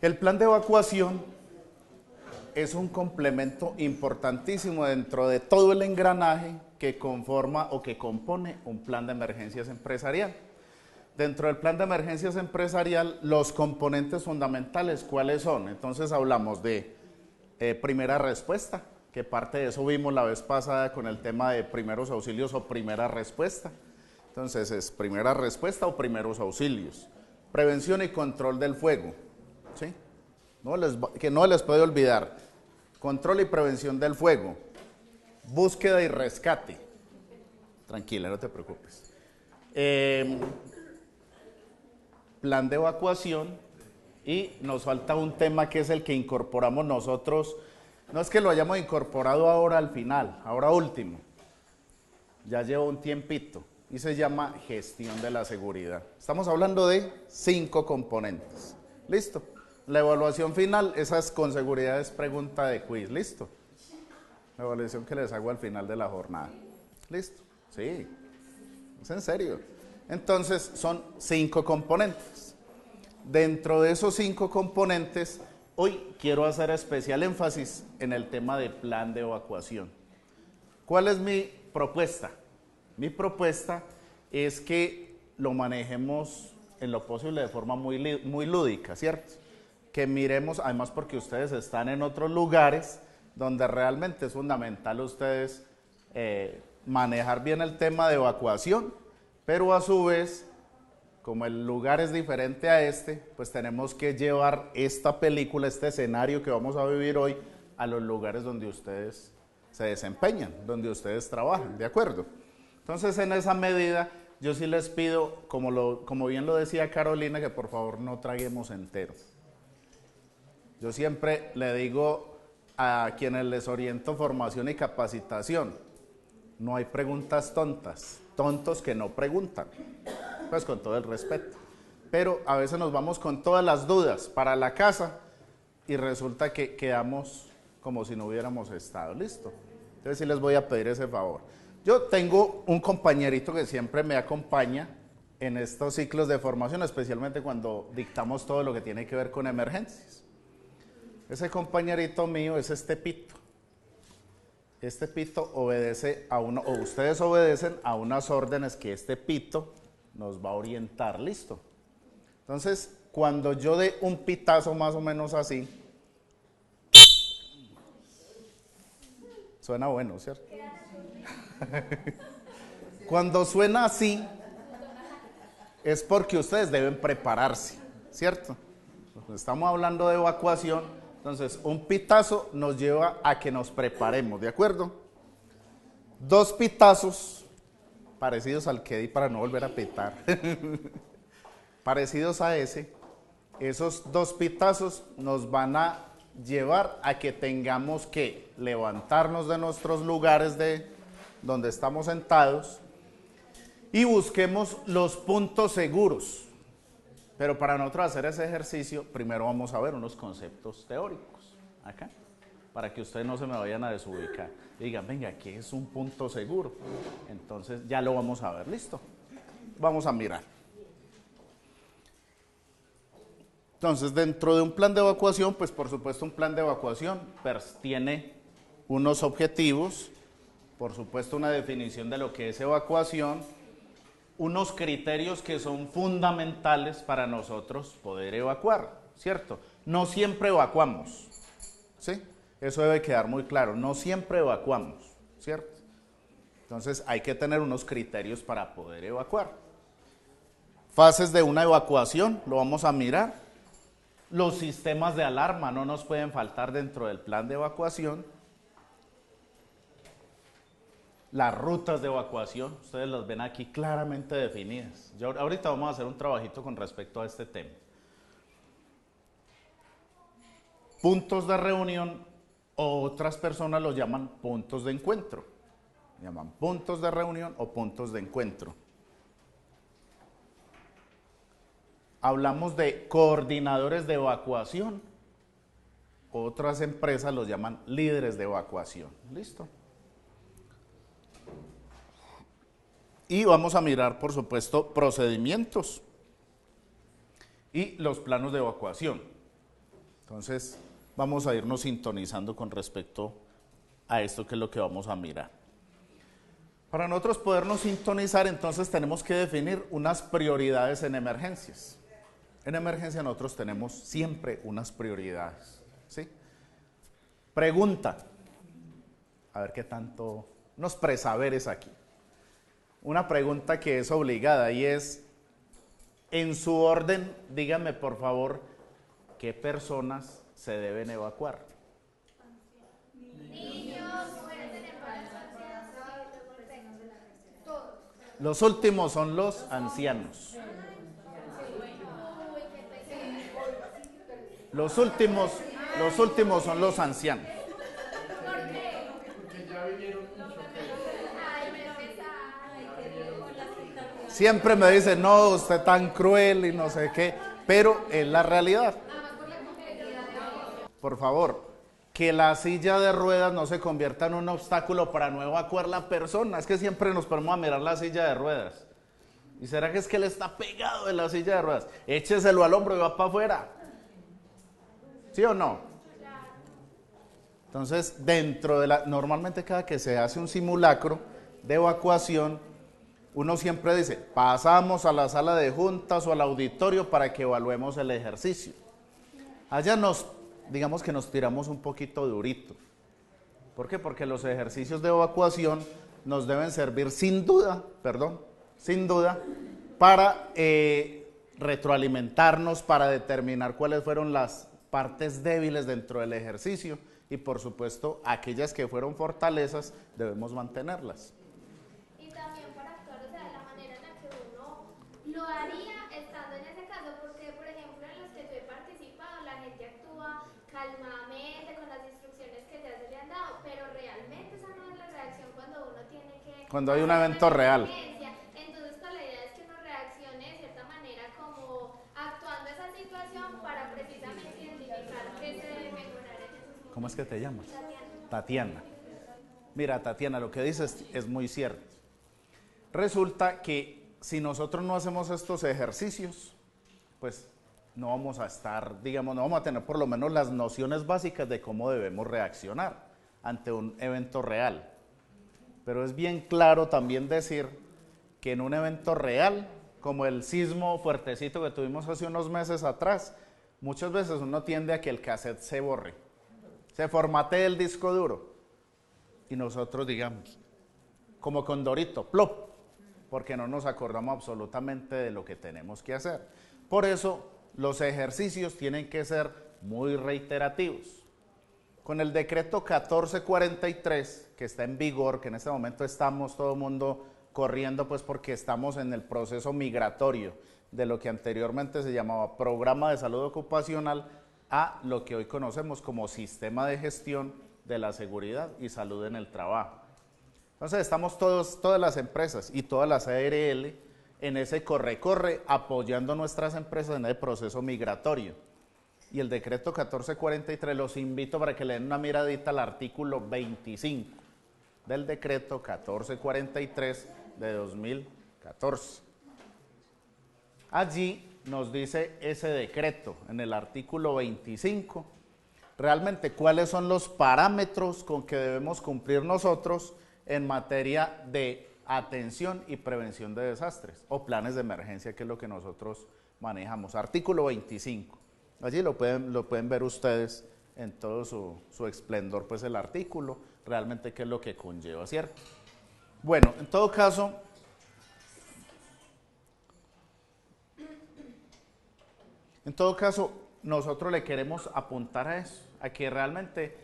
El plan de evacuación es un complemento importantísimo dentro de todo el engranaje que conforma o que compone un plan de emergencias empresarial. Dentro del plan de emergencias empresarial, los componentes fundamentales, ¿cuáles son? Entonces hablamos de primera respuesta, que parte de eso vimos la vez pasada con el tema de primeros auxilios o primera respuesta. Entonces es primera respuesta o primeros auxilios. Prevención y control del fuego, ¿sí? Que no les puede olvidar. Control y prevención del fuego. Búsqueda y rescate. Tranquila, no te preocupes. Plan de evacuación, y nos falta un tema que es el que incorporamos nosotros. No es que lo hayamos incorporado ahora al final, ahora último. Ya lleva un tiempito y se llama gestión de la seguridad. Estamos hablando de 5 componentes. ¿Listo? La evaluación final, esa es con seguridad, es pregunta de quiz. ¿Listo? La evaluación que les hago al final de la jornada. ¿Listo? Sí. Es en serio. Entonces son 5 componentes. Dentro de esos 5 componentes, hoy quiero hacer especial énfasis en el tema de plan de evacuación. ¿Cuál es mi propuesta? Mi propuesta es que lo manejemos en lo posible de forma muy lúdica, ¿cierto? Que miremos, además porque ustedes están en otros lugares donde realmente es fundamental ustedes manejar bien el tema de evacuación, pero a su vez, como el lugar es diferente a este, pues tenemos que llevar esta película, este escenario que vamos a vivir hoy, a los lugares donde ustedes se desempeñan, donde ustedes trabajan, ¿de acuerdo? Entonces, en esa medida, yo sí les pido, como bien lo decía Carolina, que por favor no traguemos entero. Yo siempre le digo a quienes les oriento formación y capacitación, no hay preguntas tontas, tontos que no preguntan, pues con todo el respeto. Pero a veces nos vamos con todas las dudas para la casa y resulta que quedamos como si no hubiéramos estado, ¿listo? Entonces sí les voy a pedir ese favor. Yo tengo un compañerito que siempre me acompaña en estos ciclos de formación, especialmente cuando dictamos todo lo que tiene que ver con emergencias. Ese compañerito mío es este pito. Este pito obedece a uno, o ustedes obedecen a unas órdenes que este pito nos va a orientar, ¿listo? Entonces, cuando yo dé un pitazo más o menos así, suena bueno, ¿cierto? Cuando suena así, es porque ustedes deben prepararse, ¿cierto? Estamos hablando de evacuación, entonces un pitazo nos lleva a que nos preparemos, ¿de acuerdo? 2 pitazos, parecidos al que di para no volver a pitar, parecidos a ese, esos 2 pitazos nos van a llevar a que tengamos que levantarnos de nuestros lugares donde estamos sentados y busquemos los puntos seguros. Pero para nosotros hacer ese ejercicio, primero vamos a ver unos conceptos teóricos, acá, para que ustedes no se me vayan a desubicar. Digan, venga, ¿qué es un punto seguro? Entonces ya lo vamos a ver, ¿listo? Vamos a mirar. Entonces, dentro de un plan de evacuación, pues por supuesto un plan de evacuación tiene unos objetivos, por supuesto una definición de lo que es evacuación, unos criterios que son fundamentales para nosotros poder evacuar, ¿cierto? No siempre evacuamos, ¿sí? Eso debe quedar muy claro, no siempre evacuamos, ¿cierto? Entonces hay que tener unos criterios para poder evacuar. Fases de una evacuación, lo vamos a mirar. Los sistemas de alarma no nos pueden faltar dentro del plan de evacuación. Las rutas de evacuación, ustedes las ven aquí claramente definidas. Ahorita vamos a hacer un trabajito con respecto a este tema. Puntos de reunión, o otras personas los llaman puntos de encuentro. Llaman puntos de reunión o puntos de encuentro. Hablamos de coordinadores de evacuación. Otras empresas los llaman líderes de evacuación. ¿Listo? Y vamos a mirar, por supuesto, procedimientos y los planos de evacuación. Entonces, vamos a irnos sintonizando con respecto a esto que es lo que vamos a mirar. Para nosotros podernos sintonizar, entonces tenemos que definir unas prioridades en emergencias. En emergencia nosotros tenemos siempre unas prioridades, ¿sí? Pregunta, a ver qué tanto, unos presaberes aquí. Una pregunta que es obligada y es, en su orden, díganme por favor, ¿qué personas se deben evacuar? Los últimos son los ancianos. Los últimos son los ancianos. Siempre me dicen, no, usted tan cruel y no sé qué, pero es la realidad. Por favor, que la silla de ruedas no se convierta en un obstáculo para no evacuar la persona. Es que siempre nos ponemos a mirar la silla de ruedas. ¿Y será que es que él está pegado de la silla de ruedas? Écheselo al hombro y va para afuera. ¿Sí o no? Entonces, normalmente cada que se hace un simulacro de evacuación, uno siempre dice, pasamos a la sala de juntas o al auditorio para que evaluemos el ejercicio. Allá digamos que nos tiramos un poquito durito. ¿Por qué? Porque los ejercicios de evacuación nos deben servir sin duda, para retroalimentarnos, para determinar cuáles fueron las partes débiles dentro del ejercicio y por supuesto aquellas que fueron fortalezas debemos mantenerlas. Y también para actuar, o sea, de la manera en la que uno lo haría estando en ese caso, porque por ejemplo en los que yo he participado la gente actúa calmadamente con las instrucciones que ya se le han dado, pero realmente esa no es la reacción cuando uno tiene que... Cuando hay un evento real. Entonces pues, la idea es que uno reaccione de cierta manera como actuando esa situación para precisamente identificar qué se debe mejorar en esos momentos. ¿Cómo es que te llamas? Tatiana. Mira, Tatiana, lo que dices es muy cierto. Resulta que si nosotros no hacemos estos ejercicios, pues no vamos a estar, digamos, no vamos a tener por lo menos las nociones básicas de cómo debemos reaccionar ante un evento real. Pero es bien claro también decir que en un evento real, como el sismo fuertecito que tuvimos hace unos meses atrás, muchas veces uno tiende a que el cassette se borre, se formatee el disco duro y nosotros digamos, como con Dorito, plop, porque no nos acordamos absolutamente de lo que tenemos que hacer. Por eso los ejercicios tienen que ser muy reiterativos. Con el decreto 1443 que está en vigor, que en este momento estamos todo el mundo corriendo pues porque estamos en el proceso migratorio de lo que anteriormente se llamaba Programa de Salud Ocupacional a lo que hoy conocemos como Sistema de Gestión de la Seguridad y Salud en el Trabajo. Entonces estamos todas las empresas y todas las ARL en ese corre-corre apoyando nuestras empresas en el proceso migratorio. Y el decreto 1443 los invito para que le den una miradita al artículo 25 del decreto 1443 de 2014. Allí nos dice ese decreto en el artículo 25 realmente cuáles son los parámetros con que debemos cumplir nosotros en materia de atención y prevención de desastres o planes de emergencia, que es lo que nosotros manejamos. Artículo 25. Allí lo pueden ver ustedes en todo su esplendor, pues el artículo, realmente qué es lo que conlleva, ¿cierto? Bueno, en todo caso, nosotros le queremos apuntar a eso, a que realmente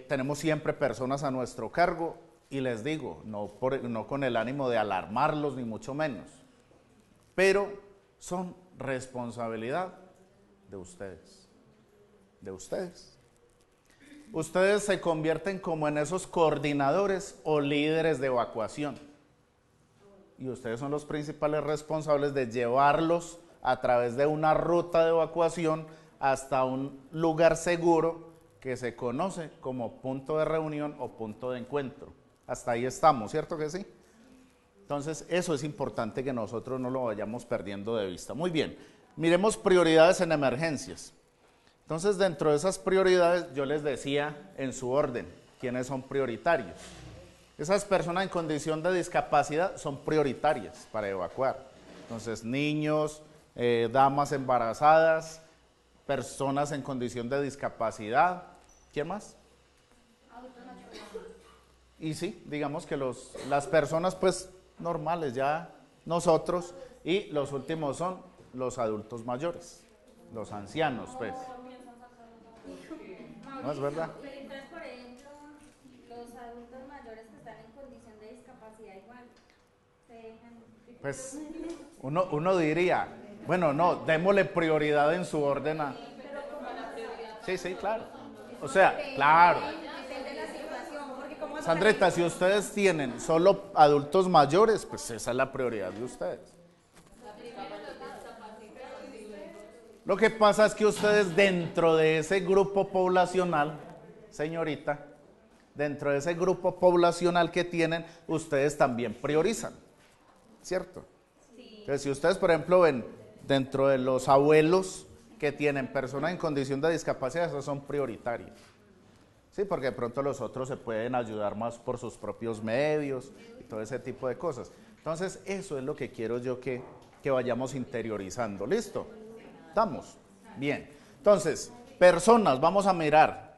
tenemos siempre personas a nuestro cargo y les digo, no con el ánimo de alarmarlos ni mucho menos, pero son responsabilidad de ustedes, Ustedes se convierten como en esos coordinadores o líderes de evacuación y ustedes son los principales responsables de llevarlos a través de una ruta de evacuación hasta un lugar seguro que se conoce como punto de reunión o punto de encuentro. Hasta ahí estamos, ¿cierto que sí? Entonces, eso es importante que nosotros no lo vayamos perdiendo de vista. Muy bien, miremos prioridades en emergencias. Entonces, dentro de esas prioridades, yo les decía en su orden, quiénes son prioritarios. Esas personas en condición de discapacidad son prioritarias para evacuar. Entonces, niños, damas embarazadas, personas en condición de discapacidad. ¿Quién más? Y sí, digamos que las personas pues normales, ya nosotros, y los últimos son los adultos mayores, los ancianos pues. ¿No es verdad? Pero entonces, por ejemplo, los adultos mayores que están en condición de discapacidad igual se dejan. Pues uno diría, bueno, no, démosle prioridad en su orden a... Sí, sí, claro. O sea, claro. Depende de la situación, porque como Sandrita, si ustedes tienen solo adultos mayores, pues esa es la prioridad de ustedes. Lo que pasa es que ustedes dentro de ese grupo poblacional, señorita, dentro de ese grupo poblacional que tienen, ustedes también priorizan, ¿cierto? Entonces, si ustedes, por ejemplo, ven dentro de los abuelos que tienen personas en condición de discapacidad, esos son prioritarios. Sí, porque de pronto los otros se pueden ayudar más por sus propios medios y todo ese tipo de cosas. Entonces, eso es lo que quiero yo que vayamos interiorizando. ¿Listo? ¿Estamos? Bien. Entonces, personas, vamos a mirar.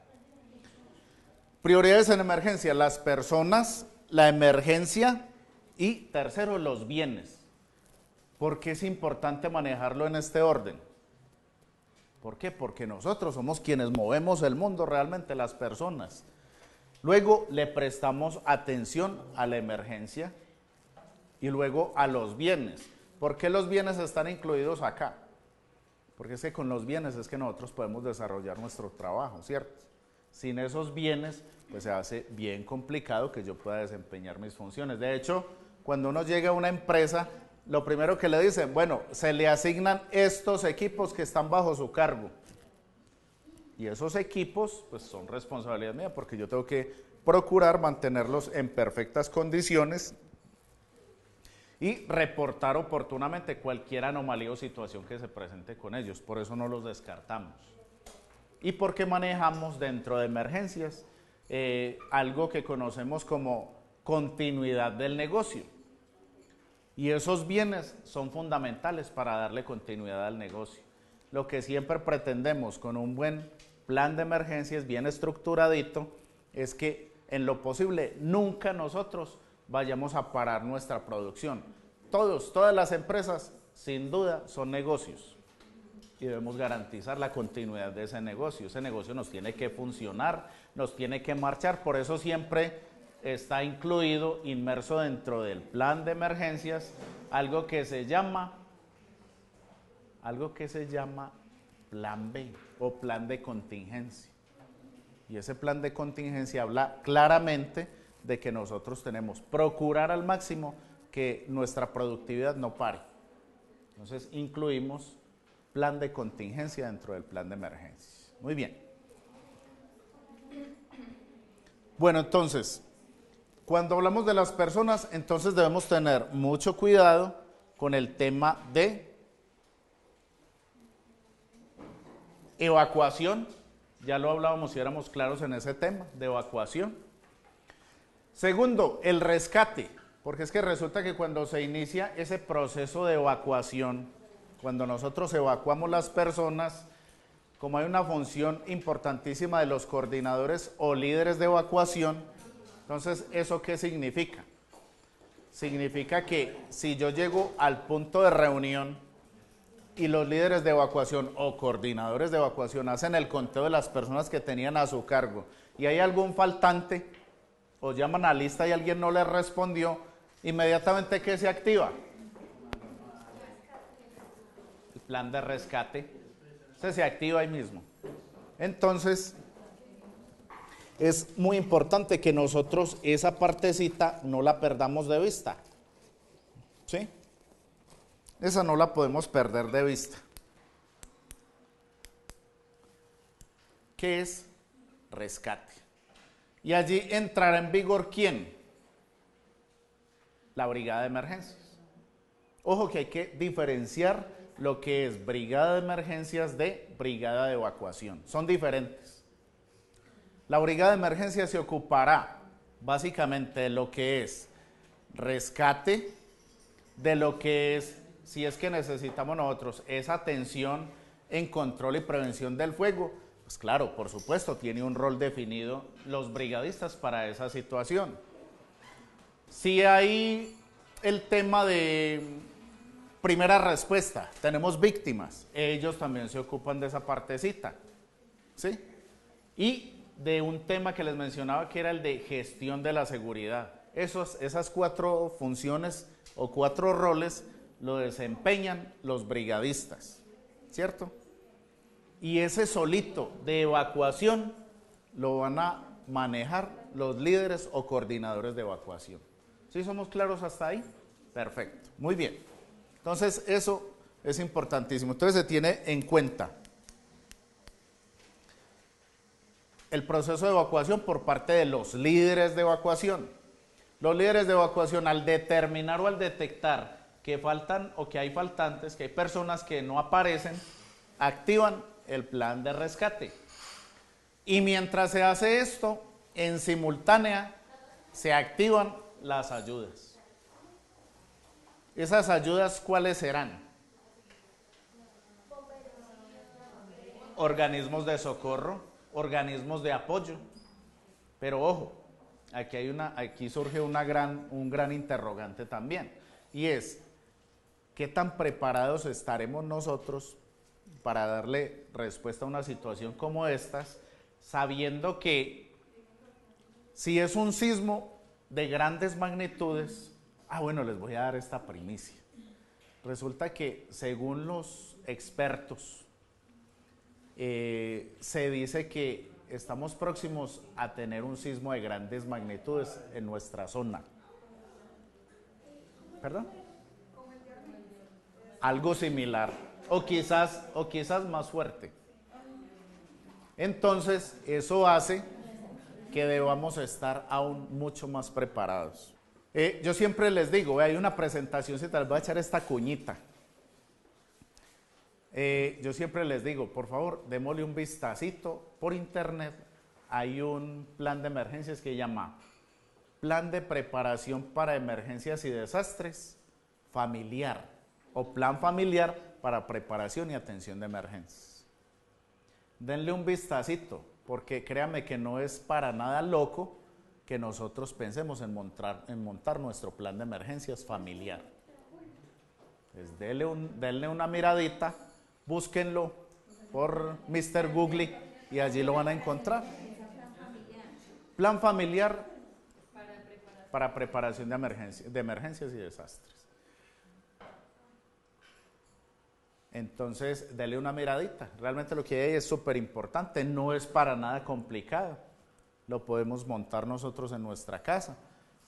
Prioridades en emergencia, las personas, la emergencia y tercero, los bienes. ¿Por qué es importante manejarlo en este orden? ¿Por qué? Porque nosotros somos quienes movemos el mundo realmente, las personas. Luego le prestamos atención a la emergencia y luego a los bienes. ¿Por qué los bienes están incluidos acá? Porque es que con los bienes es que nosotros podemos desarrollar nuestro trabajo, ¿cierto? Sin esos bienes, pues se hace bien complicado que yo pueda desempeñar mis funciones. De hecho, cuando uno llega a una empresa, lo primero que le dicen, bueno, se le asignan estos equipos que están bajo su cargo. Y esos equipos, pues son responsabilidad mía, porque yo tengo que procurar mantenerlos en perfectas condiciones y reportar oportunamente cualquier anomalía o situación que se presente con ellos. Por eso no los descartamos. Y porque manejamos dentro de emergencias algo que conocemos como continuidad del negocio. Y esos bienes son fundamentales para darle continuidad al negocio. Lo que siempre pretendemos con un buen plan de emergencias bien estructuradito es que en lo posible nunca nosotros vayamos a parar nuestra producción. Todas las empresas, sin duda, son negocios y debemos garantizar la continuidad de ese negocio. Ese negocio nos tiene que funcionar, nos tiene que marchar, por eso siempre está incluido, inmerso dentro del plan de emergencias, algo que se llama plan B o plan de contingencia. Y ese plan de contingencia habla claramente de que nosotros tenemos que procurar al máximo que nuestra productividad no pare. Entonces incluimos plan de contingencia dentro del plan de emergencia. Muy bien. Bueno, entonces, cuando hablamos de las personas, entonces debemos tener mucho cuidado con el tema de evacuación. Ya lo hablábamos si éramos claros en ese tema de evacuación. Segundo, el rescate, porque es que resulta que cuando se inicia ese proceso de evacuación, cuando nosotros evacuamos las personas, como hay una función importantísima de los coordinadores o líderes de evacuación, entonces, ¿eso qué significa? Significa que si yo llego al punto de reunión y los líderes de evacuación o coordinadores de evacuación hacen el conteo de las personas que tenían a su cargo y hay algún faltante o llaman a lista y alguien no les respondió, inmediatamente ¿qué se activa? El plan de rescate. Se activa ahí mismo. Entonces, es muy importante que nosotros esa partecita no la perdamos de vista. ¿Sí? Esa no la podemos perder de vista. ¿Qué es rescate? Y allí entrará en vigor ¿quién? La brigada de emergencias. Ojo que hay que diferenciar lo que es brigada de emergencias de brigada de evacuación. Son diferentes. La brigada de emergencias se ocupará básicamente de lo que es rescate, de lo que es, si es que necesitamos nosotros, esa atención en control y prevención del fuego. Pues claro, por supuesto, tiene un rol definido los brigadistas para esa situación. Si hay el tema de primera respuesta, tenemos víctimas, ellos también se ocupan de esa partecita, ¿sí? Y de un tema que les mencionaba que era el de gestión de la seguridad. Esas 4 funciones o 4 roles lo desempeñan los brigadistas, ¿cierto? Y ese solito de evacuación lo van a manejar los líderes o coordinadores de evacuación. ¿Sí somos claros hasta ahí? Perfecto, muy bien. Entonces eso es importantísimo. Entonces se tiene en cuenta el proceso de evacuación por parte de los líderes de evacuación. Los líderes de evacuación, al determinar o al detectar que faltan o que hay faltantes, que hay personas que no aparecen, activan el plan de rescate. Y mientras se hace esto, en simultánea se activan las ayudas. ¿Esas ayudas cuáles serán? Organismos de socorro, organismos de apoyo. Pero ojo, aquí surge un gran interrogante también, y es, ¿qué tan preparados estaremos nosotros para darle respuesta a una situación como estas, sabiendo que si es un sismo de grandes magnitudes, bueno, les voy a dar esta primicia. Resulta que según los expertos, se dice que estamos próximos a tener un sismo de grandes magnitudes en nuestra zona. ¿Perdón? Algo similar, o quizás más fuerte. Entonces, eso hace que debamos estar aún mucho más preparados. Yo siempre les digo, hay una presentación, si tal voy a echar esta cuñita. Yo siempre les digo, por favor, démosle un vistacito por internet. Hay un plan de emergencias que se llama Plan de Preparación para Emergencias y Desastres Familiar, o Plan Familiar para Preparación y Atención de Emergencias. Denle un vistacito, porque créanme que no es para nada loco que nosotros pensemos en montar nuestro plan de emergencias familiar. Pues denle una miradita, búsquenlo por Mr. Google y allí lo van a encontrar. Plan familiar para preparación de emergencias y desastres. Entonces, denle una miradita. Realmente lo que hay es súper importante, no es para nada complicado. Lo podemos montar nosotros en nuestra casa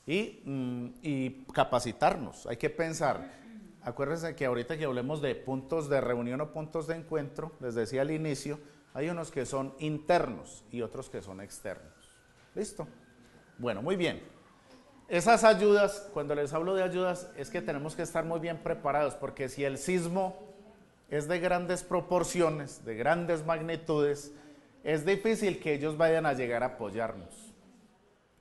y capacitarnos. Hay que pensar, acuérdense que ahorita que hablemos de puntos de reunión o puntos de encuentro, les decía al inicio, hay unos que son internos y otros que son externos. ¿Listo? Bueno, muy bien. Esas ayudas, cuando les hablo de ayudas, es que tenemos que estar muy bien preparados, porque si el sismo es de grandes proporciones, de grandes magnitudes, es difícil que ellos vayan a llegar a apoyarnos.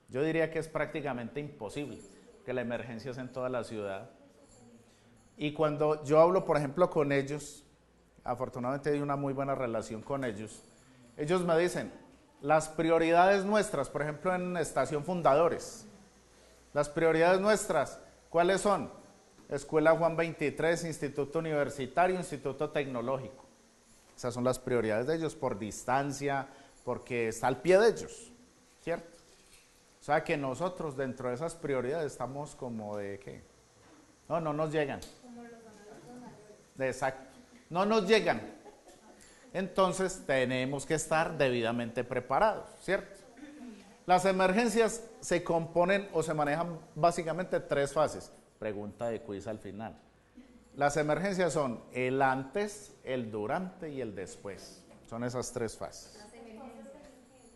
Yo diría que es prácticamente imposible, que la emergencia es en toda la ciudad. Y cuando yo hablo, por ejemplo, con ellos, afortunadamente hay una muy buena relación con ellos, ellos me dicen, las prioridades nuestras, por ejemplo en Estación Fundadores, las prioridades nuestras, ¿cuáles son? Escuela Juan 23, Instituto Universitario, Instituto Tecnológico. Esas son las prioridades de ellos por distancia, porque está al pie de ellos, ¿cierto? O sea que nosotros dentro de esas prioridades estamos como de ¿qué? No nos llegan. Como los adultos mayores. Exacto, no nos llegan. Entonces tenemos que estar debidamente preparados, ¿cierto? Las emergencias se componen o se manejan básicamente 3 fases. Pregunta de quiz al final. Las emergencias son el antes, el durante y el después. Son esas 3 fases.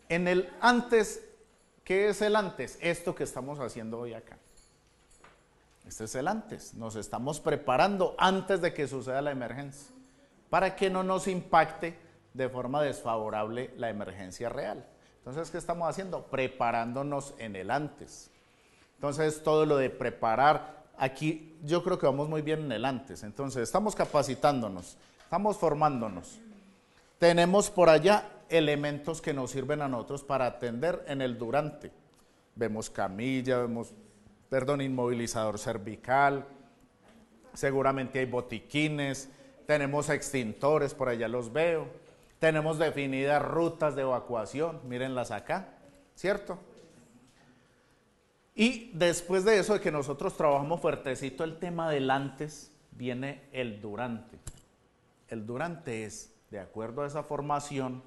En el antes, ¿qué es el antes? Esto que estamos haciendo hoy acá. Este es el antes. Nos estamos preparando antes de que suceda la emergencia, para que no nos impacte de forma desfavorable la emergencia real. Entonces, ¿qué estamos haciendo? Preparándonos en el antes. Entonces, todo lo de preparar, aquí yo creo que vamos muy bien en el antes. Entonces, estamos capacitándonos, estamos formándonos. Tenemos por allá elementos que nos sirven a nosotros para atender en el durante. Vemos camilla, vemos, inmovilizador cervical, seguramente hay botiquines, tenemos extintores, por allá los veo, tenemos definidas rutas de evacuación, mírenlas acá, ¿cierto? Y después de eso, de que nosotros trabajamos fuertecito el tema del antes, viene el durante. El durante es, de acuerdo a esa formación,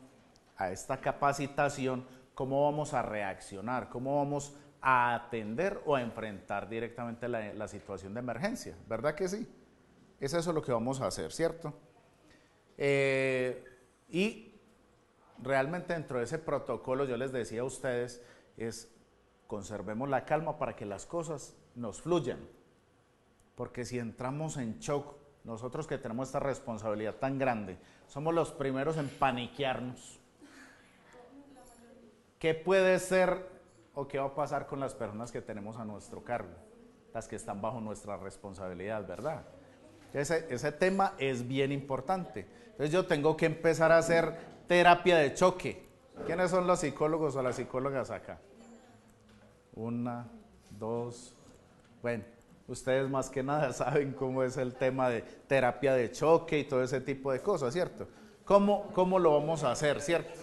a esta capacitación, cómo vamos a reaccionar, cómo vamos a atender o a enfrentar directamente la situación de emergencia, ¿verdad que sí? Es eso lo que vamos a hacer, ¿cierto? Y realmente dentro de ese protocolo, yo les decía a ustedes, es conservemos la calma para que las cosas nos fluyan, porque si entramos en shock, nosotros que tenemos esta responsabilidad tan grande, somos los primeros en paniquearnos. ¿Qué puede ser o qué va a pasar con las personas que tenemos a nuestro cargo? Las que están bajo nuestra responsabilidad, ¿verdad? Ese tema es bien importante. Entonces yo tengo que empezar a hacer terapia de choque. ¿Quiénes son los psicólogos o las psicólogas acá? Una, dos, bueno, ustedes más que nada saben cómo es el tema de terapia de choque y todo ese tipo de cosas, ¿cierto? ¿Cómo lo vamos a hacer, cierto?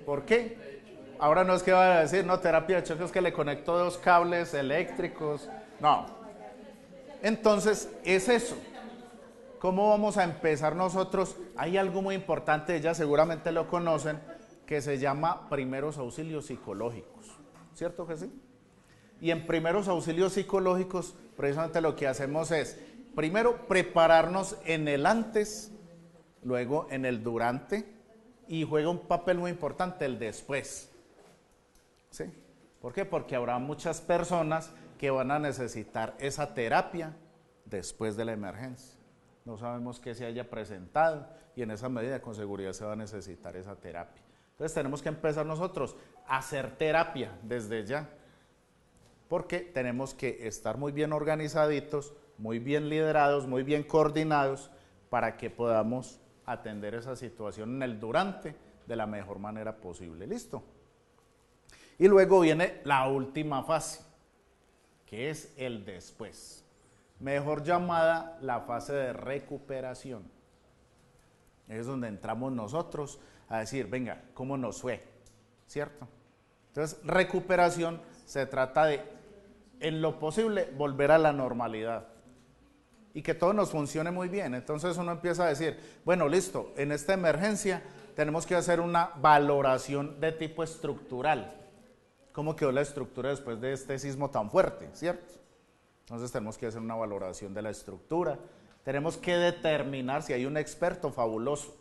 ¿Por qué? Ahora no es que vaya a decir, no, terapia de choque es que le conecto 2 cables eléctricos, no. Entonces, es eso. ¿Cómo vamos a empezar nosotros? Hay algo muy importante, ya seguramente lo conocen, que se llama primeros auxilios psicológicos, ¿cierto que sí? Y en primeros auxilios psicológicos, precisamente lo que hacemos es, primero, prepararnos en el antes, luego en el durante, y juega un papel muy importante el después. ¿Sí? ¿Por qué? Porque habrá muchas personas que van a necesitar esa terapia después de la emergencia. No sabemos qué se haya presentado y en esa medida con seguridad se va a necesitar esa terapia. Entonces tenemos que empezar nosotros a hacer terapia desde ya, porque tenemos que estar muy bien organizaditos, muy bien liderados, muy bien coordinados para que podamos atender esa situación en el durante de la mejor manera posible. ¿Listo? Y luego viene la última fase, que es el después. Mejor llamada la fase de recuperación. Es donde entramos nosotros a decir, venga, ¿cómo nos fue? ¿Cierto? Entonces, recuperación se trata de, en lo posible, volver a la normalidad y que todo nos funcione muy bien. Entonces uno empieza a decir, bueno, listo, en esta emergencia tenemos que hacer una valoración de tipo estructural. ¿Cómo quedó la estructura después de este sismo tan fuerte? ¿Cierto? Entonces tenemos que hacer una valoración de la estructura. Tenemos que determinar si hay un experto fabuloso,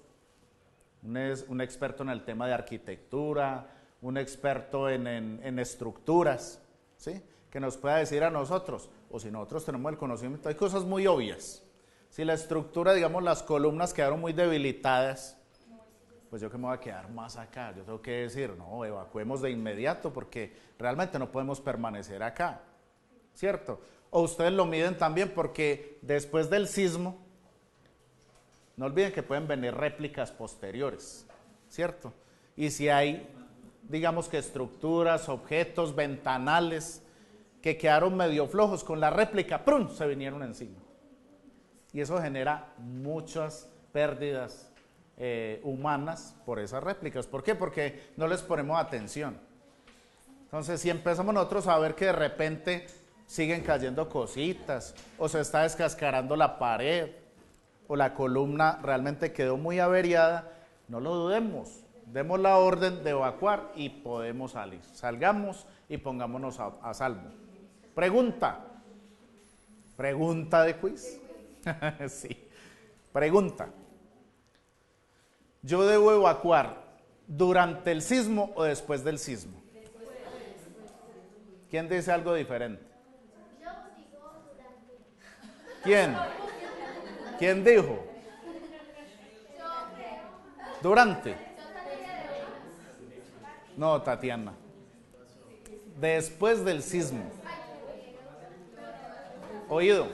un experto en el tema de arquitectura, un experto en estructuras, ¿sí? Que nos pueda decir a nosotros, o si nosotros tenemos el conocimiento, hay cosas muy obvias. Si la estructura, digamos, las columnas quedaron muy debilitadas, pues yo que me voy a quedar más acá, yo tengo que decir, no, evacuemos de inmediato porque realmente no podemos permanecer acá, ¿cierto? O ustedes lo miden también porque después del sismo, no olviden que pueden venir réplicas posteriores, ¿cierto? Y si hay, digamos que estructuras, objetos, ventanales que quedaron medio flojos con la réplica, ¡prum!, se vinieron encima. Y eso genera muchas pérdidas humanas por esas réplicas. ¿Por qué? Porque no les ponemos atención. Entonces, si empezamos nosotros a ver que de repente siguen cayendo cositas, o se está descascarando la pared, o la columna realmente quedó muy averiada, no lo dudemos, demos la orden de evacuar y podemos salir. Salgamos y pongámonos a salvo. Pregunta de quiz. Sí, pregunta. ¿Yo debo evacuar durante el sismo o después del sismo? ¿Quién dice algo diferente? Yo digo durante ¿Quién? ¿Quién dijo? Durante. No, Tatiana. Después del sismo. Oído.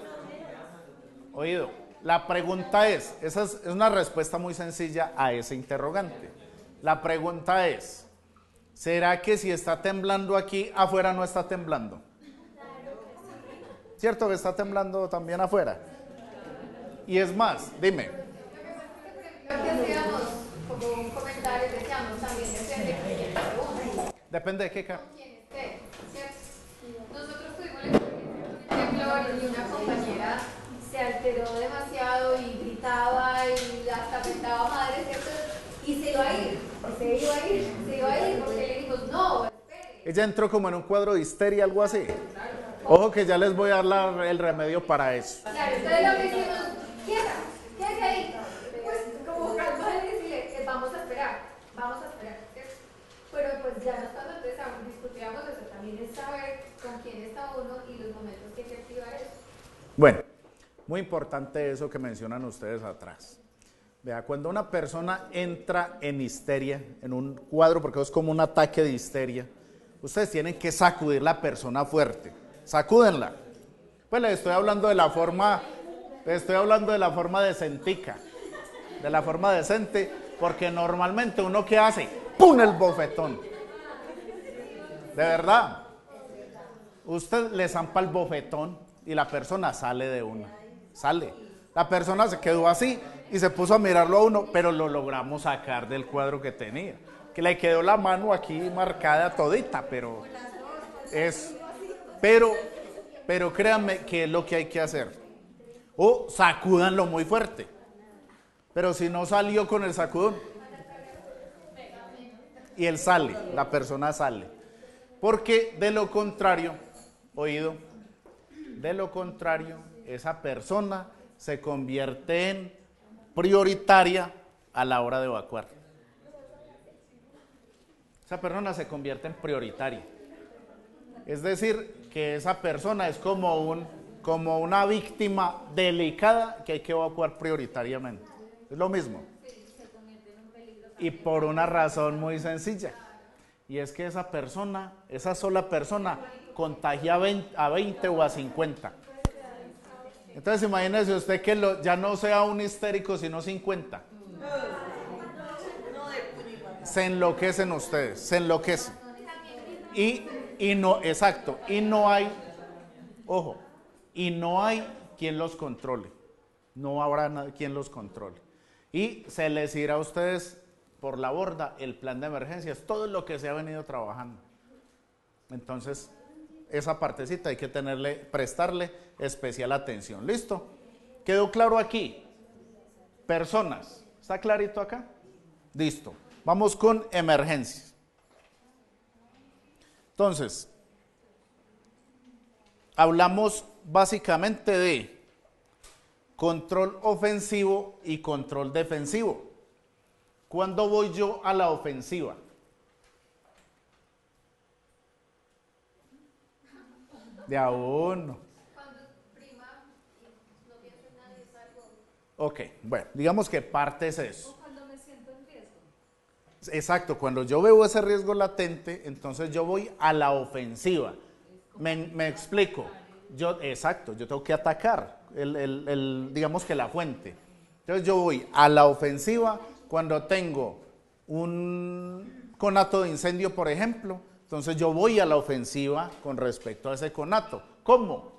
La pregunta esa es una respuesta muy sencilla a ese interrogante. La pregunta es, ¿será que si está temblando aquí, afuera no está temblando? ¿Cierto que está temblando también afuera? Y es más, dime. Lo que hacíamos como un comentario, decíamos también depende de quién esté uno. Depende de qué, Cara. Con quién esté, ¿cierto? Nosotros tuvimos la experiencia de un temblor y una compañera se alteró demasiado y gritaba y hasta mentaba madre, ¿cierto? Y se iba a ir, porque le dijimos, no, espere. Ella entró como en un cuadro de histeria, algo así. Ojo que ya les voy a dar el remedio para eso. Claro, entonces lo que hicimos, quédate ahí. Pues como calma y decirle, vamos a esperar, ¿cierto? Pero pues ya no es cuando entonces discutíamos eso, también es saber con quién está uno y los momentos que hay que activar eso. Bueno, muy importante eso que mencionan ustedes atrás. Vea, cuando una persona entra en histeria, en un cuadro, porque es como un ataque de histeria, ustedes tienen que sacudir la persona fuerte. Sacúdenla. Pues les estoy hablando de la forma decentica, de la forma decente, porque normalmente uno ¿qué hace? ¡Pum! El bofetón. De verdad. Usted le zampa el bofetón y la persona sale de una. Sale. La persona se quedó así y se puso a mirarlo a uno, pero lo logramos sacar del cuadro que tenía. Que le quedó la mano aquí marcada todita, pero es... Pero créanme que es lo que hay que hacer. O sacúdanlo muy fuerte. Pero si no salió con el sacudón, y él sale, la persona sale. Porque de lo contrario, oído, de lo contrario, esa persona se convierte en prioritaria a la hora de evacuar. Esa persona se convierte en prioritaria. Es decir, que esa persona es como una víctima delicada que hay que evacuar prioritariamente. Es lo mismo. Y por una razón muy sencilla. Y es que esa persona, esa sola persona, contagia a 20 o a 50. Entonces imagínese usted que ya no sea un histérico, sino 50. Se enloquecen ustedes, se enloquecen. Y no, exacto, y no hay, ojo, y no hay quien los controle. No habrá quien los controle. Y se les irá a ustedes por la borda el plan de emergencias, todo lo que se ha venido trabajando. Entonces, esa partecita hay que prestarle especial atención. ¿Listo? ¿Quedó claro aquí? Personas. ¿Está clarito acá? Listo. Vamos con emergencias. Entonces, hablamos básicamente de control ofensivo y control defensivo. ¿Cuándo voy yo a la ofensiva? De a uno. Cuando prima y no piensa en nadie, salgo. Ok, bueno, digamos que parte es eso. O cuando me siento en riesgo. Exacto, cuando yo veo ese riesgo latente, entonces yo voy a la ofensiva. Me explico. Exacto, yo tengo que atacar digamos que la fuente. Entonces yo voy a la ofensiva cuando tengo un conato de incendio, por ejemplo. Entonces yo voy a la ofensiva con respecto a ese conato. ¿Cómo?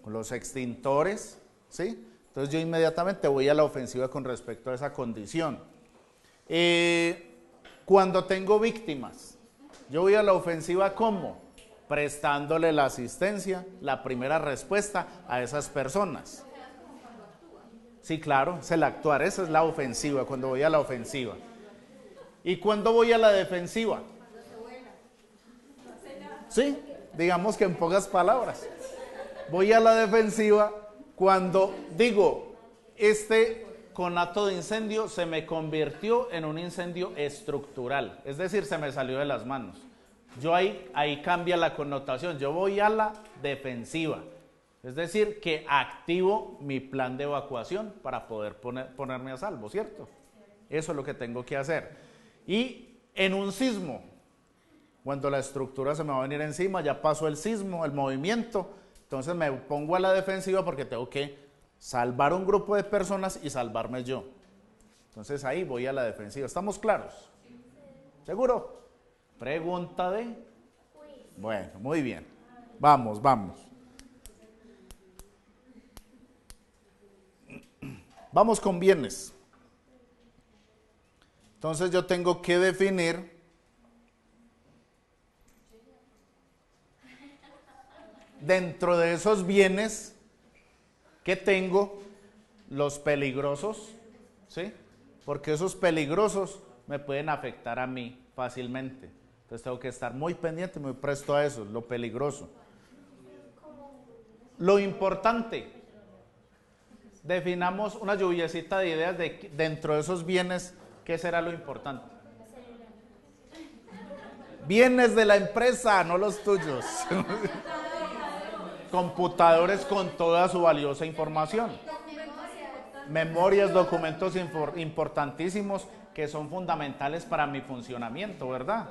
Con los extintores, ¿sí? Entonces yo inmediatamente voy a la ofensiva con respecto a esa condición. Cuando tengo víctimas, yo voy a la ofensiva ¿cómo? Prestándole la asistencia, la primera respuesta a esas personas. Sí, claro, es el actuar, esa es la ofensiva, cuando voy a la ofensiva. ¿Y cuando voy a la defensiva? Sí, digamos que en pocas palabras. Voy a la defensiva cuando digo, este conato de incendio se me convirtió en un incendio estructural, es decir, se me salió de las manos. Yo ahí cambia la connotación, yo voy a la defensiva. Es decir, que activo mi plan de evacuación para poder ponerme a salvo, ¿cierto? Eso es lo que tengo que hacer. Y en un sismo, cuando la estructura se me va a venir encima, ya pasó el sismo, el movimiento, entonces me pongo a la defensiva porque tengo que salvar un grupo de personas y salvarme yo. Entonces ahí voy a la defensiva. ¿Estamos claros? ¿Seguro? Pregunta de... Bueno, muy bien. Vamos. Vamos con bienes. Entonces yo tengo que definir dentro de esos bienes que tengo los peligrosos, ¿sí? Porque esos peligrosos me pueden afectar a mí fácilmente. Entonces tengo que estar muy pendiente, muy presto a eso, lo peligroso. Lo importante, definamos una lluviecita de ideas de dentro de esos bienes, ¿qué será lo importante? Bienes de la empresa, no los tuyos. Computadores con toda su valiosa información. Memorias, documentos importantísimos que son fundamentales para mi funcionamiento, ¿verdad?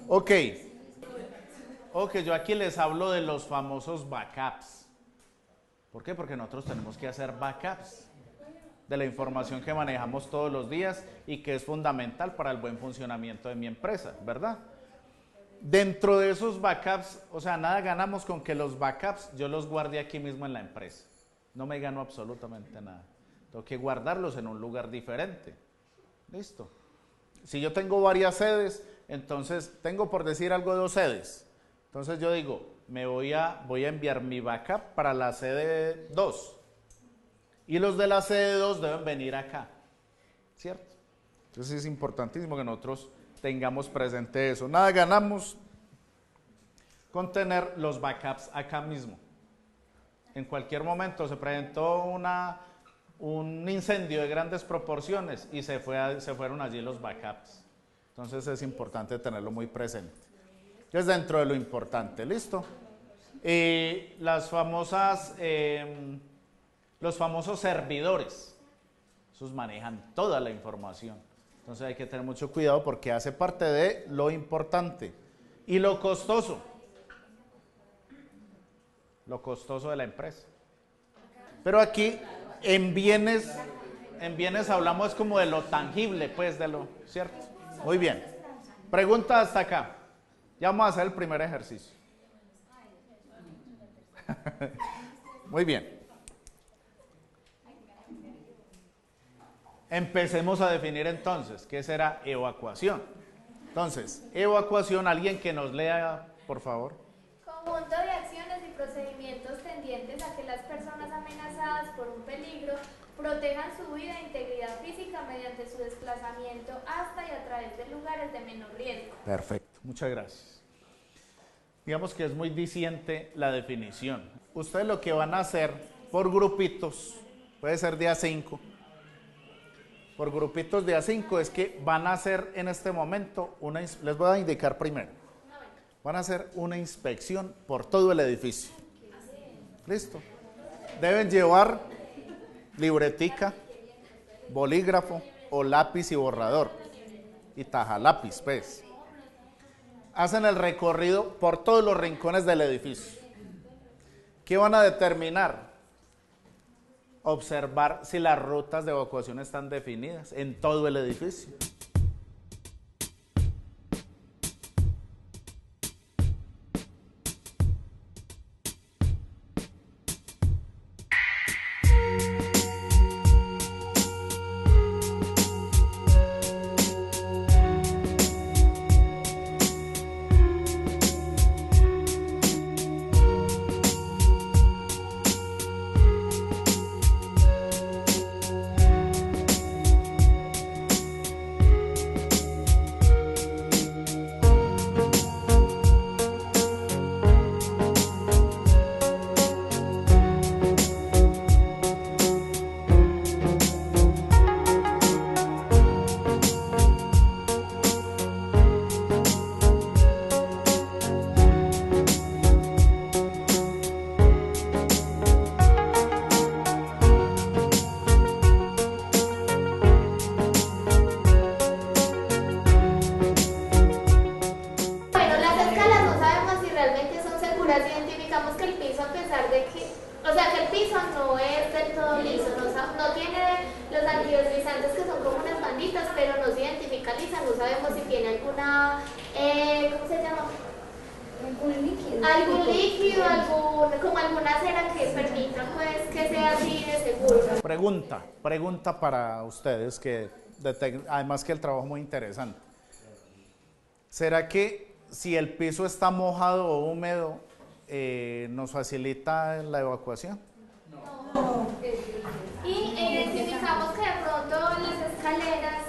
Ok, yo aquí les hablo de los famosos backups. ¿Por qué? Porque nosotros tenemos que hacer backups de la información que manejamos todos los días y que es fundamental para el buen funcionamiento de mi empresa, ¿verdad? Dentro de esos backups, o sea, nada ganamos con que los backups yo los guarde aquí mismo en la empresa. No me gano absolutamente nada. Tengo que guardarlos en un lugar diferente. ¿Listo? Si yo tengo varias sedes, entonces tengo, por decir algo, 2 sedes. Entonces yo digo, voy a enviar mi backup para la sede 2. Y los de la sede 2 deben venir acá. ¿Cierto? Entonces es importantísimo que nosotros tengamos presente eso. Nada ganamos con tener los backups acá mismo. En cualquier momento se presentó un incendio de grandes proporciones y se fueron allí los backups. Entonces es importante tenerlo muy presente. Es dentro de lo importante, ¿listo? Los famosos servidores, esos manejan toda la información. Entonces hay que tener mucho cuidado porque hace parte de lo importante. Y lo costoso de la empresa. Pero aquí en bienes hablamos como de lo tangible, pues de lo, ¿cierto? Muy bien. Pregunta hasta acá. Ya vamos a hacer el primer ejercicio. Muy bien. Empecemos a definir entonces qué será evacuación. Entonces, evacuación, alguien que nos lea, por favor. Conjunto de acciones y procedimientos tendientes a que las personas amenazadas por un peligro protejan su vida e integridad física mediante su desplazamiento hasta y a través de lugares de menor riesgo. Perfecto, muchas gracias. Digamos que es muy diciente la definición. Ustedes lo que van a hacer por grupitos, puede ser de A5, por grupitos de A5 es que van a hacer en este momento, les voy a indicar primero, van a hacer una inspección por todo el edificio. ¿Listo? Deben llevar libretica, bolígrafo o lápiz y borrador y tajalápiz, pues. Hacen el recorrido por todos los rincones del edificio. ¿Qué van a determinar? Observar si las rutas de evacuación están definidas en todo el edificio. algún líquido, como alguna cera que permita pues que sea así de seguro. Pregunta para ustedes, además que el trabajo es muy interesante. ¿Será que si el piso está mojado o húmedo, nos facilita la evacuación? No. Y identificamos que de pronto las escaleras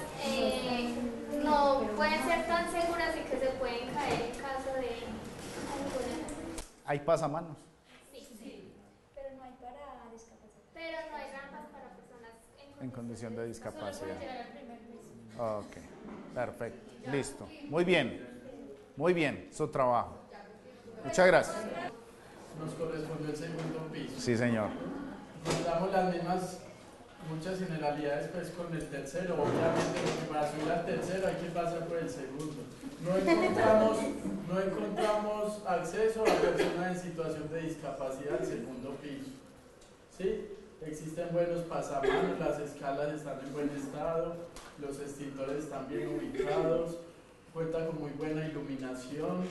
no pueden ser tan seguras y que se pueden caer en caso de alguna. ¿Hay pasamanos? Sí. Pero no hay para discapacidad. Pero no hay rampas para personas En condición de discapacidad. Solo pueden llegar al primer piso. Ok, perfecto, listo. Muy bien, su trabajo. Muchas gracias. Nos corresponde el segundo piso. Sí, señor. Nos damos las mismas, muchas generalidades pues con el tercero, obviamente porque para subir al tercero hay que pasar por el segundo. No encontramos acceso a personas en situación de discapacidad al segundo piso. ¿Sí? Existen buenos pasamanos, las escalas están en buen estado, los extintores están bien ubicados, cuenta con muy buena iluminación.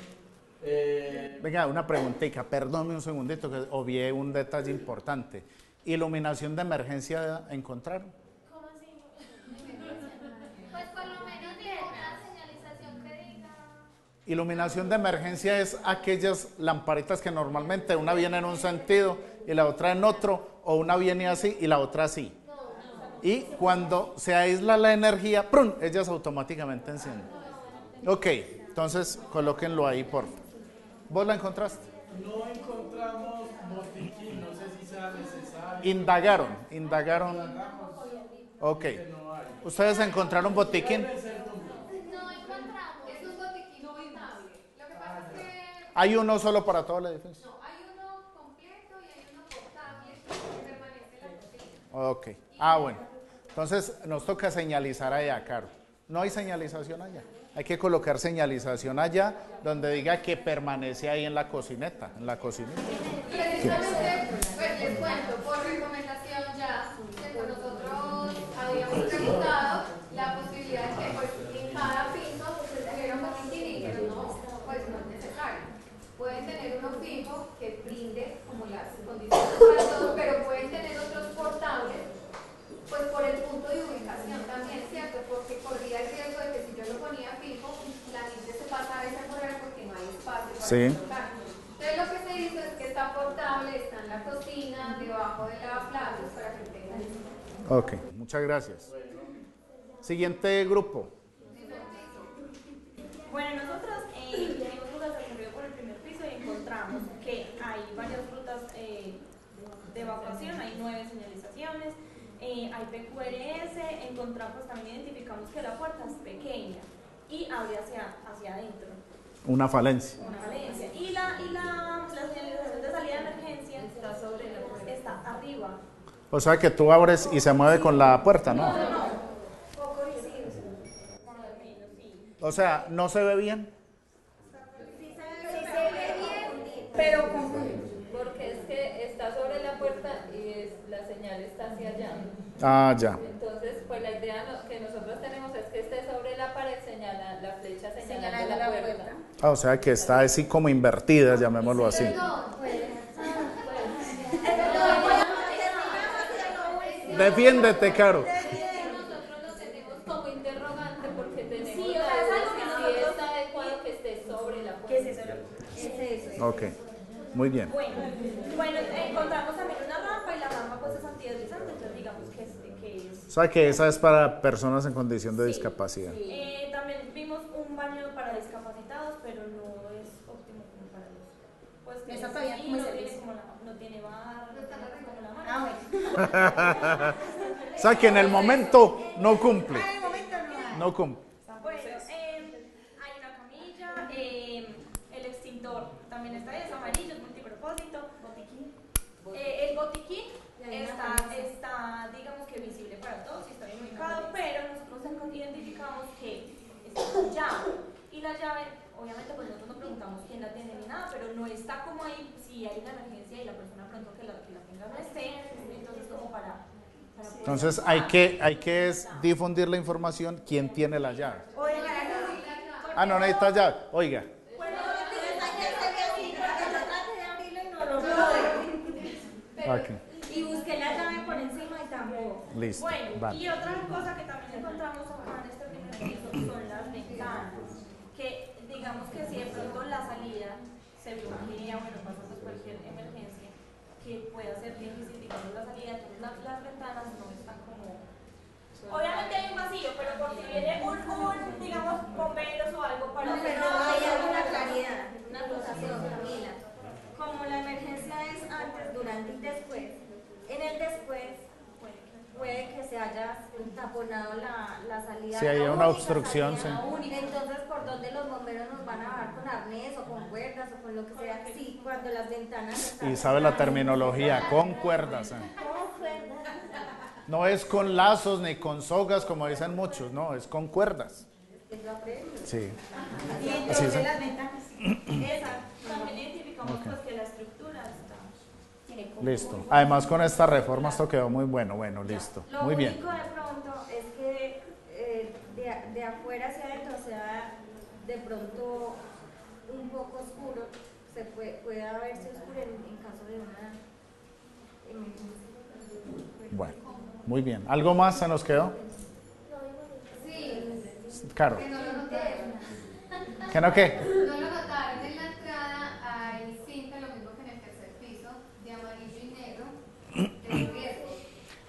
Venga, una preguntita, perdónme un segundito que obvié un detalle importante. ¿Iluminación de emergencia encontraron? ¿Cómo así? Pues por lo menos una señalización que diga. Iluminación de emergencia es aquellas lamparitas que normalmente una viene en un sentido y la otra en otro, o una viene así y la otra así. Y cuando se aísla la energía, ¡prum!, ellas automáticamente encienden. Ok, entonces colóquenlo ahí, por favor. ¿Vos la encontraste? No encontramos botiquín, no sé si sea necesario. Indagaron. Ok. ¿Ustedes encontraron botiquín? No encontramos. Es un botiquín ubicable. Lo que pasa es que. ¿Hay uno solo para todo el edificio? No, hay uno completo y hay uno portable que permanece en la cocina. Ok. Bueno. Entonces nos toca señalizar allá, Caro. No hay señalización allá. Hay que colocar señalización allá donde diga que permanece ahí en la cocineta. Precisamente, pues les cuento, por recomendación ya, que nosotros habíamos preguntado la posibilidad de que pues, en cada piso se tuviera un botiquín y dijeron no, pues no es necesario. Pueden tener uno fijo que brinde como las condiciones para todos, pero pueden tener otros portables, pues por el punto de ubicación también, ¿cierto? Porque corría el riesgo de que si yo lo ponía fijo, la gente se pasara ese correr porque no hay espacio para colocar. Entonces lo que se hizo es que está portable, está en la cocina, debajo de lavaplatos para que tengan. Ok, muchas gracias. Siguiente grupo. Bueno, nosotros tenemos rutas de recorrido por el primer piso y encontramos que hay varias rutas de evacuación, hay 9 señalizaciones. Hay PQRS, encontramos, también identificamos que la puerta es pequeña y abre hacia adentro. Una falencia. Y la señalización de salida de emergencia está sobre la puerta. Está arriba. O sea que tú abres y se mueve con la puerta, ¿no? Poco visible. O sea, ¿no se ve bien? Sí se ve bien, pero confuso, porque es que está sobre la puerta y la señal está hacia allá. Ya. Entonces, pues la idea que nosotros tenemos es que esté sobre la pared, la flecha señalando la puerta. O sea que está así como invertida, llamémoslo así. Defiéndete, Caro. Nosotros lo tenemos como interrogante porque tenemos Sí, o sea, es algo que si nosotros- es adecuado que esté sobre la puerta. ¿Qué es eso? Ok, muy bien. Bueno, encontramos también una rampa y la rampa pues es antideslizante, entonces digamos que es. O sea que esa es para personas en condición de discapacidad. También vimos un baño para discapacitados, pero no es óptimo como para los. Pues que Esa todavía como no servicio. tiene como no tiene barra, no tiene como la mano. O sea que en el momento no cumple. En el momento no hay. No cumple. Bueno, hay una camilla, el extintor también está ahí, es amarillo, es multipropósito. El botiquín está, digamos que visible para todos y está bien ubicado, pero nosotros identificamos que está la llave. Y la llave, obviamente, pues nosotros no preguntamos quién la tiene ni nada, pero no está como ahí si hay una emergencia y la persona pronto que la tenga no esté, entonces como para Entonces hay que difundir la información quién tiene la llave. No necesita llave. Oiga. Aquí. Y busqué la llave por encima y tampoco. Listo. Bueno, vale. y otra cosa que también encontramos acá en este primer piso son las ventanas. Que digamos que si de pronto la salida se bloquea, bueno, pasa pues cualquier emergencia, que pueda ser difícil, digamos, la salida, entonces las ventanas no están como... Obviamente hay un vacío, pero por si viene un digamos, bomberos o algo para... No, pero hay alguna claridad, una acotación, Camila. Como la emergencia es antes, durante y después, en el después puede que se haya taponado la salida. Si hay la una única obstrucción, salida, sí. la única. Entonces, ¿por dónde los bomberos nos van a bajar con arnés o con cuerdas o con lo que sea? Sí, cuando las ventanas están... Y sabe la terminología, con cuerdas. Con cuerdas. No es con lazos ni con sogas, como dicen muchos, no, es con cuerdas. Sí. Y Así entonces es. las ventanas. Esa, también identificamos pues que la estructura está... Listo. Además, con esta reforma esto quedó muy bueno. Bueno, listo. Lo Muy bien. único de pronto es que de afuera hacia adentro sea de pronto un poco oscuro, se puede verse oscuro en caso de una emergencia. Bueno, muy bien. ¿Algo más se nos quedó? Sí, Caro. que no lo notaron. ¿Qué no qué? No lo notaron. En la entrada hay cinta, lo mismo que en el tercer piso, de amarillo y negro, de riesgo.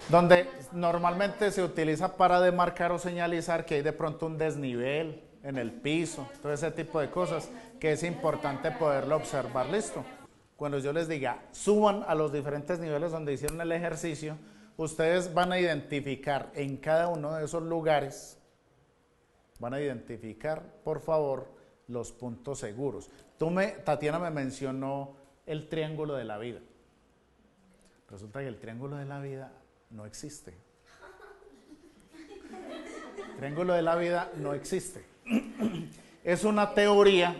Donde normalmente se utiliza para demarcar o señalizar que hay de pronto un desnivel en el piso, todo ese tipo de cosas que es importante poderlo observar. Listo. Cuando yo les diga suban a los diferentes niveles donde hicieron el ejercicio, ustedes van a identificar en cada uno de esos lugares, van a identificar, por favor, los puntos seguros. Tatiana me mencionó el triángulo de la vida. Resulta que el triángulo de la vida no existe. El triángulo de la vida no existe. Es una teoría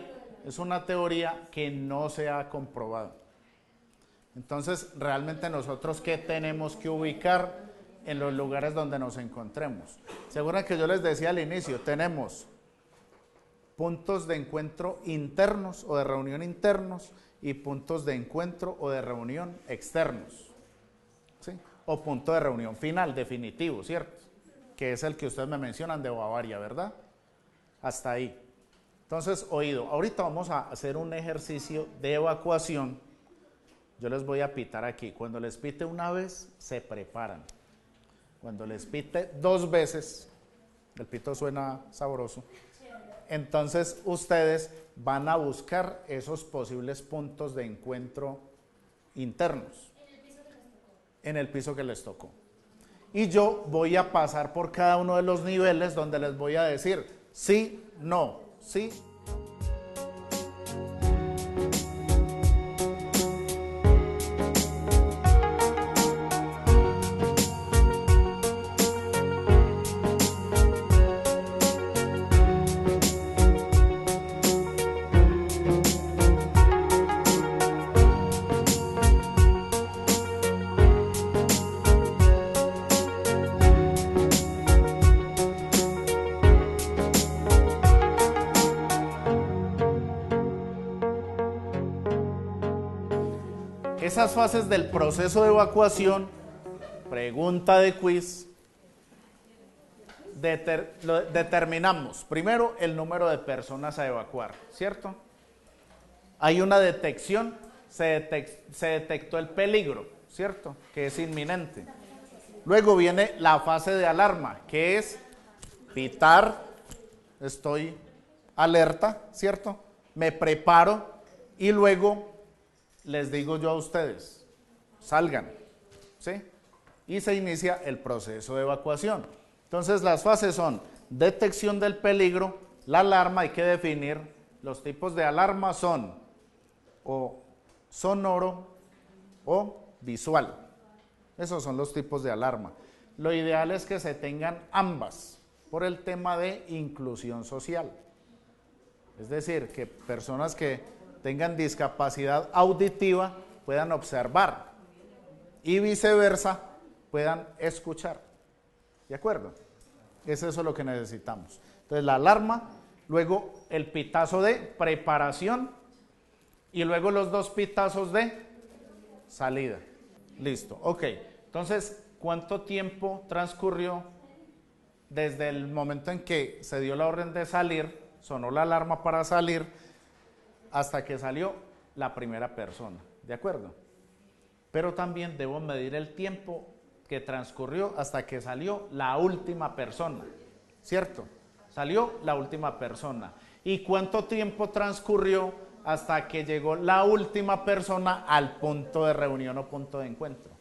que no se ha comprobado. Entonces, realmente nosotros, ¿qué tenemos que ubicar en los lugares donde nos encontremos? Seguro que yo les decía al inicio, tenemos puntos de encuentro internos o de reunión internos y puntos de encuentro o de reunión externos, ¿sí? O punto de reunión final, definitivo, ¿cierto? Que es el que ustedes me mencionan de Bavaria, ¿verdad? Hasta ahí. Entonces, oído, ahorita vamos a hacer un ejercicio de evacuación. Yo les voy a pitar aquí. Cuando les pite una vez, se preparan. Cuando les pite 2 veces, el pito suena sabroso, entonces ustedes van a buscar esos posibles puntos de encuentro internos en el piso que les tocó. Y yo voy a pasar por cada uno de los niveles donde les voy a decir sí, no, sí. Esas fases del proceso de evacuación, pregunta de quiz, determinamos primero el número de personas a evacuar, ¿cierto? Hay una detección, se detectó el peligro, ¿cierto? Que es inminente. Luego viene la fase de alarma, que es pitar, estoy alerta, ¿cierto? Me preparo y luego les digo yo a ustedes, salgan, ¿sí? Y se inicia el proceso de evacuación. Entonces las fases son detección del peligro, la alarma, hay que definir, los tipos de alarma son o sonoro o visual. Esos son los tipos de alarma. Lo ideal es que se tengan ambas por el tema de inclusión social. Es decir, que personas que tengan discapacidad auditiva puedan observar y viceversa puedan escuchar. ¿De acuerdo? Es eso lo que necesitamos. Entonces la alarma, luego el pitazo de preparación y luego los 2 pitazos de salida. Listo, ok. Entonces, ¿cuánto tiempo transcurrió desde el momento en que se dio la orden de salir, sonó la alarma para salir, hasta que salió la primera persona? ¿De acuerdo? Pero también debo medir el tiempo que transcurrió hasta que salió la última persona, ¿cierto? Salió la última persona. ¿Y cuánto tiempo transcurrió hasta que llegó la última persona al punto de reunión o punto de encuentro?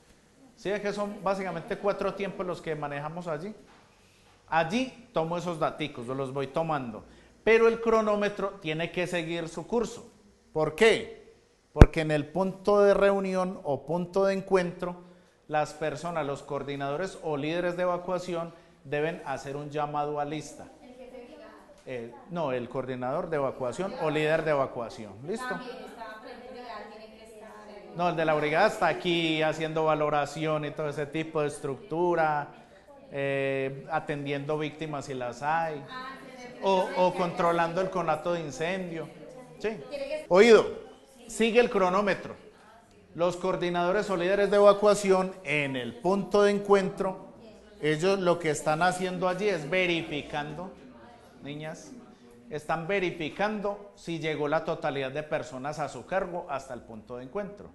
¿Sí? Es que son básicamente 4 tiempos los que manejamos allí. Allí tomo esos daticos, yo los voy tomando, pero el cronómetro tiene que seguir su curso. ¿Por qué? Porque en el punto de reunión o punto de encuentro, las personas, los coordinadores o líderes de evacuación deben hacer un llamado a lista. No, el coordinador de evacuación o líder de evacuación. ¿Listo? No, el de la brigada está aquí haciendo valoración y todo ese tipo de estructura, atendiendo víctimas si las hay, o controlando el conato de incendio. ¿Sí? Oído, sigue el cronómetro. Los coordinadores o líderes de evacuación en el punto de encuentro, ellos lo que están haciendo allí es verificando, niñas, están verificando si llegó la totalidad de personas a su cargo hasta el punto de encuentro.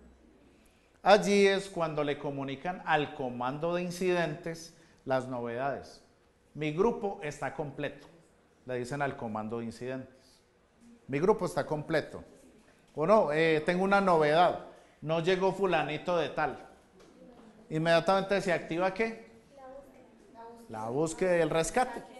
Allí es cuando le comunican al comando de incidentes las novedades. Mi grupo está completo, le dicen al comando de incidentes. Mi grupo está completo. O no, tengo una novedad, no llegó fulanito de tal. Inmediatamente se activa ¿qué? La búsqueda y el rescate.